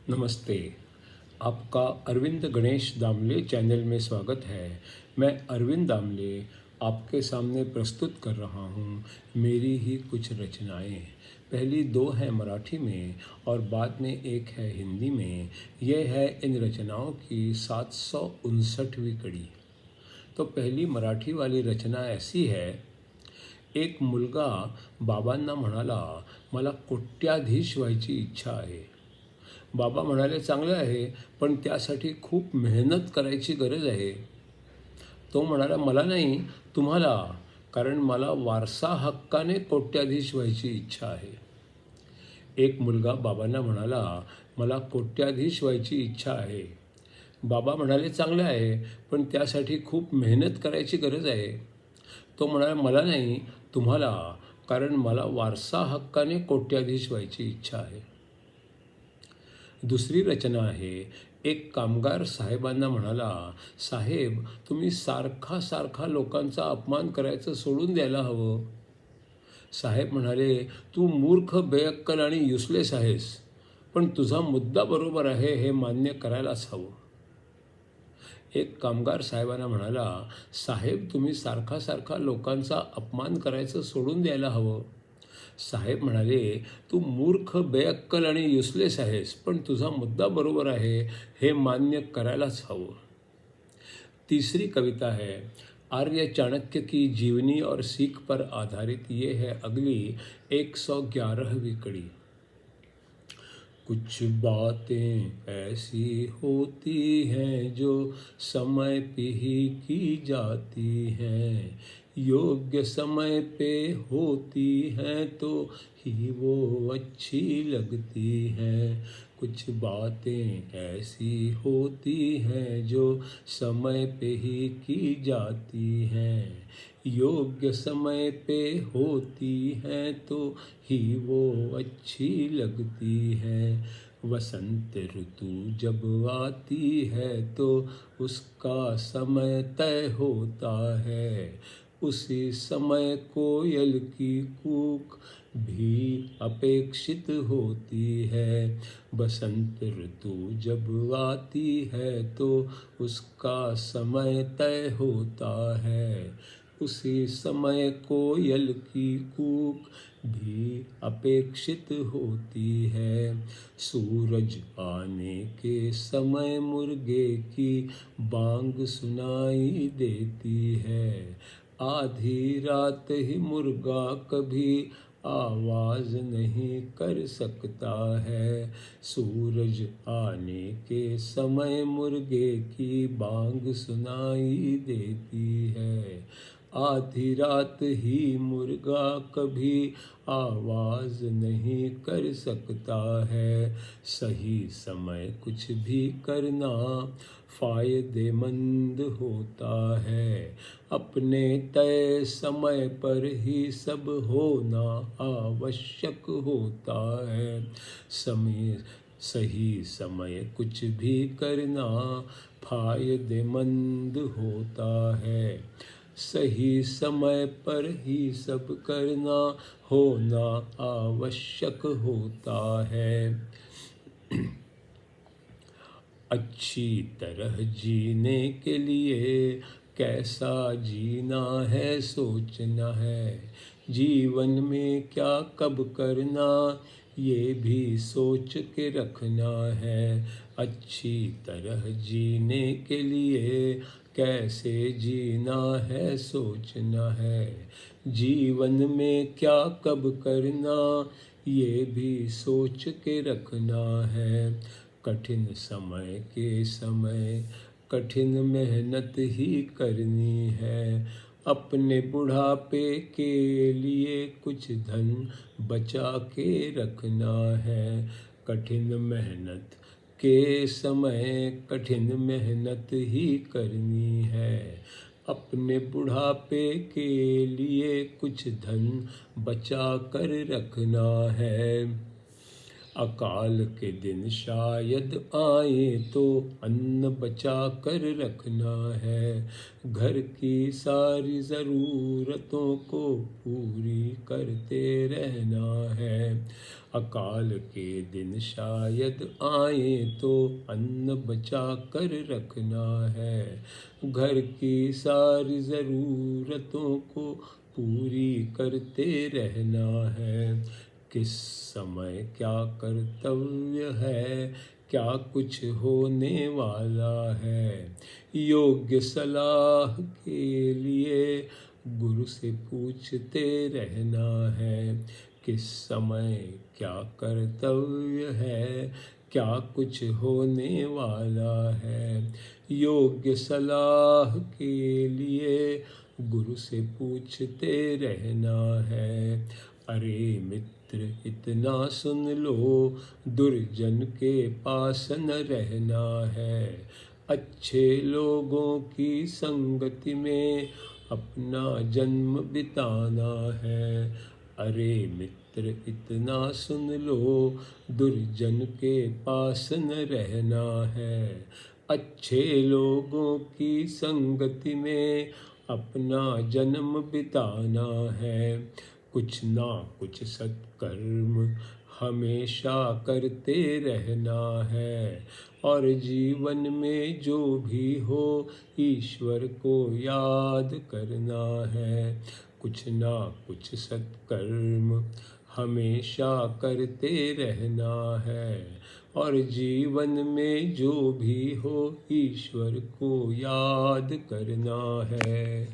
नमस्ते। आपका अरविंद गणेश दामले चैनल में स्वागत है। मैं अरविंद दामले आपके सामने प्रस्तुत कर रहा हूँ मेरी ही कुछ रचनाएँ। पहली दो हैं मराठी में और बाद में एक है हिंदी में। यह है इन रचनाओं की 759वीं कड़ी। तो पहली मराठी वाली रचना ऐसी है। एक मुलगा बाबांना म्हणाला, मला कोट्याधीश व्हायची इच्छा आहे. बाबा म्हणाले, चांगलं आहे, पण त्यासाठी खूप मेहनत करायची गरज आहे. तो म्हणाला, मला नाही, तुम्हाला, कारण मला वारसा हक्काने कोट्याधीश व्हायची इच्छा आहे. एक मुलगा बाबांना म्हणाला, मला कोट्याधीश व्हायची इच्छा आहे. बाबा म्हणाले, चांगलं आहे, पण त्यासाठी खूप मेहनत करायची गरज आहे. तो म्हणाला, मला नाही, तुम्हाला, कारण मला वारसा हक्काने कोट्याधीश व्हायची इच्छा आहे. दुसरी रचना आहे. एक कामगार साहेबांना म्हणाला, साहेब, तुम्ही सारखा सारखा लोकांचा अपमान करायचं सोडून द्यायला हवं. साहेब म्हणाले, तू मूर्ख, बेअक्कल आणि युसलेस आहेस, पण तुझा मुद्दा बरोबर आहे हे मान्य करायलाच हवं. एक कामगार साहेबांना म्हणाला, साहेब, तुम्ही सारखा सारखा लोकांचा अपमान करायचं सोडून द्यायला हवं. साहेब म्हणाले, तू मूर्ख, बेअक्कल आणि युसलेस आहेस, पण तुझा मुद्दा बरोबर आहे हे मान्य करायलाच हवं. तीसरी कविता है आर्य चाणक्य की जीवनी और सीख पर आधारित। ये है अगली 111वीं कड़ी। कुछ बातें ऐसी होती हैं जो समय पे ही की जाती हैं, योग्य समय पे होती हैं तो ही वो अच्छी लगती हैं। कुछ बातें ऐसी होती हैं जो समय पे ही की जाती हैं, योग्य समय पे होती हैं तो ही वो अच्छी लगती है। वसंत ऋतु जब आती है तो उसका समय तय होता है, उसी समय कोयल की कूक भी अपेक्षित होती है। बसंत ऋतु जब आती है तो उसका समय तय होता है, उसी समय कोयल की कूक भी अपेक्षित होती है। सूरज आने के समय मुर्गे की बांग सुनाई देती है, आधी रात ही मुर्गा कभी आवाज़ नहीं कर सकता है। सूरज आने के समय मुर्गे की बांग सुनाई देती है, आधी रात ही मुर्गा कभी आवाज़ नहीं कर सकता है। सही समय कुछ भी करना फ़ायदेमंद होता है, अपने तय समय पर ही सब होना आवश्यक होता है। सही समय कुछ भी करना फ़ायदेमंद होता है, सही समय पर ही सब करना होना आवश्यक होता है। अच्छी तरह जीने के लिए कैसा जीना है सोचना है, जीवन में क्या कब करना ये भी सोच के रखना है। अच्छी तरह जीने के लिए कैसे जीना है सोचना है, जीवन में क्या कब करना ये भी सोच के रखना है। कठिन समय के समय कठिन मेहनत ही करनी है, अपने बुढ़ापे के लिए कुछ धन बचा के रखना है। कठिन मेहनत के समय कठिन मेहनत ही करनी है, अपने बुढ़ापे के लिए कुछ धन बचा कर रखना है। अकाल के दिन शायद आए तो अन्न बचा कर रखना है। घर की सारी ज़रूरतों को पूरी करते रहना है। अकाल के दिन शायद आए तो अन्न बचा कर रखना है। घर की सारी ज़रूरतों को पूरी करते रहना है। किस समय क्या कर्तव्य है, क्या कुछ होने वाला है, योग्य सलाह के लिए गुरु से पूछते रहना है। किस समय क्या कर्तव्य है, क्या कुछ होने वाला है, योग्य सलाह के लिए गुरु से पूछते रहना है। अरे मित्र इतना सुन लो, दुर्जन के पास न रहना है। अच्छे लोगों की संगति में अपना जन्म बिताना है। अरे मित्र इतना सुन लो, दुर्जन के पास न रहना है। अच्छे लोगों की संगति में अपना जन्म बिताना है। कुछ ना कुछ सत्कर्म हमेशा करते रहना है। और जीवन में जो भी हो ईश्वर को याद करना है। कुछ ना कुछ सत्कर्म हमेशा करते रहना है। और जीवन में जो भी हो ईश्वर को याद करना है।